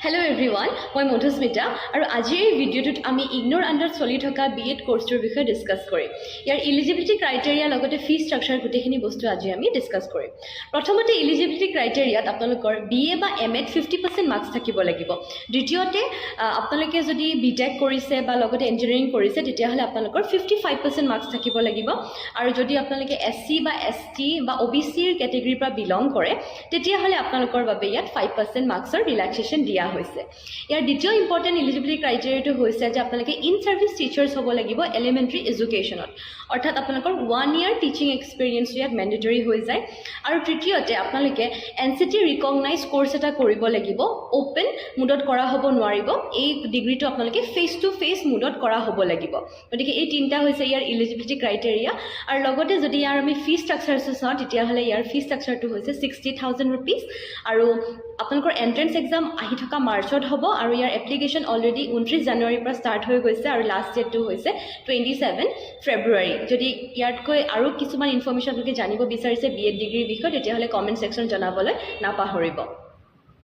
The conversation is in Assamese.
Hello everyone, মই মধুস্মিতা আৰু আজিৰ এই ভিডিঅ'টোত আমি ইগনোৰ আণ্ডাৰত চলি থকা বিএড কোৰ্ছটোৰ বিষয়ে ডিছকাছ কৰিম। ইয়াৰ এলিজিবিলিটি ক্ৰাইটেৰিয়া লগতে ফি ষ্ট্ৰাকচাৰ গোটেইখিনি বস্তু আজি আমি ডিছকাছ কৰিম। প্ৰথমতে এলিজিবিলিটি ক্ৰাইটেৰিয়াত আপোনালোকৰ BA বা MA 50% মাৰ্কছ থাকিব লাগিব। দ্বিতীয়তে আপোনালোকে যদি বিটেক কৰিছে বা লগতে ইঞ্জিনিয়াৰিং কৰিছে তেতিয়াহ'লে আপোনালোকৰ 55% মাৰ্কছ থাকিব লাগিব আৰু যদি আপোনালোকে SC বা ST বা OBCৰ কেটেগৰীৰ পৰা বিলং কৰে তেতিয়াহ'লে আপোনালোকৰ বাবে ইয়াত 5% মাৰ্কছৰ ৰিলেক্সেশ্যন দিয়া হৈছে। ইয়াৰ দ্বিতীয় ইম্পৰ্টেণ্ট এলিজিবিলিটি ক্ৰাইটেৰিয়াটো হৈছে যে আপোনালোকে ইন ছাৰ্ভিচ টিচাৰ্ছ হ'ব লাগিব এলিমেণ্টাৰী এডুকেশ্যনত, অৰ্থাৎ আপোনালোকৰ 1 year টিচিং এক্সপিৰিয়েঞ্চ ইয়াত মেণ্ডেটৰী হৈ যায়। আৰু তৃতীয়তে আপোনালোকে NCT ৰিকগনাইজ কোৰ্ছ এটা কৰিব লাগিব, অ'পেন মুডত কৰা হ'ব নোৱাৰিব। এই ডিগ্ৰীটো আপোনালোকে ফেচ টু ফেচ মুডত কৰা হ'ব লাগিব। গতিকে এই তিনিটা হৈছে ইয়াৰ এলিজিবিলিটি ক্ৰাইটেৰিয়া। আৰু লগতে যদি ইয়াৰ আমি ফি ষ্ট্ৰাকচাৰটো চাওঁ তেতিয়াহ'লে ইয়াৰ ফি ষ্ট্ৰাকচাৰটো হৈছে 60,000 rupees আৰু আপোনালোকৰ এন্ট্ৰেন্স এক্সাম আহি থকা মাৰ্চত হ'ব আৰু ইয়াৰ এপ্লিকেশ্যন অলৰেডি 29 জানুৱাৰীৰ পৰা ষ্টাৰ্ট হৈ গৈছে আৰু লাষ্ট ডেটটো হৈছে 27 ফেব্ৰুৱাৰী। যদি ইয়াতকৈ আৰু কিছুমান ইনফৰ্মেশ্যন আপোনালোকে জানিব বিচাৰিছে বিএড ডিগ্ৰীৰ বিষয়ে তেতিয়াহ'লে কমেণ্ট ছেকশ্যন জনাবলৈ নাপাহৰিব।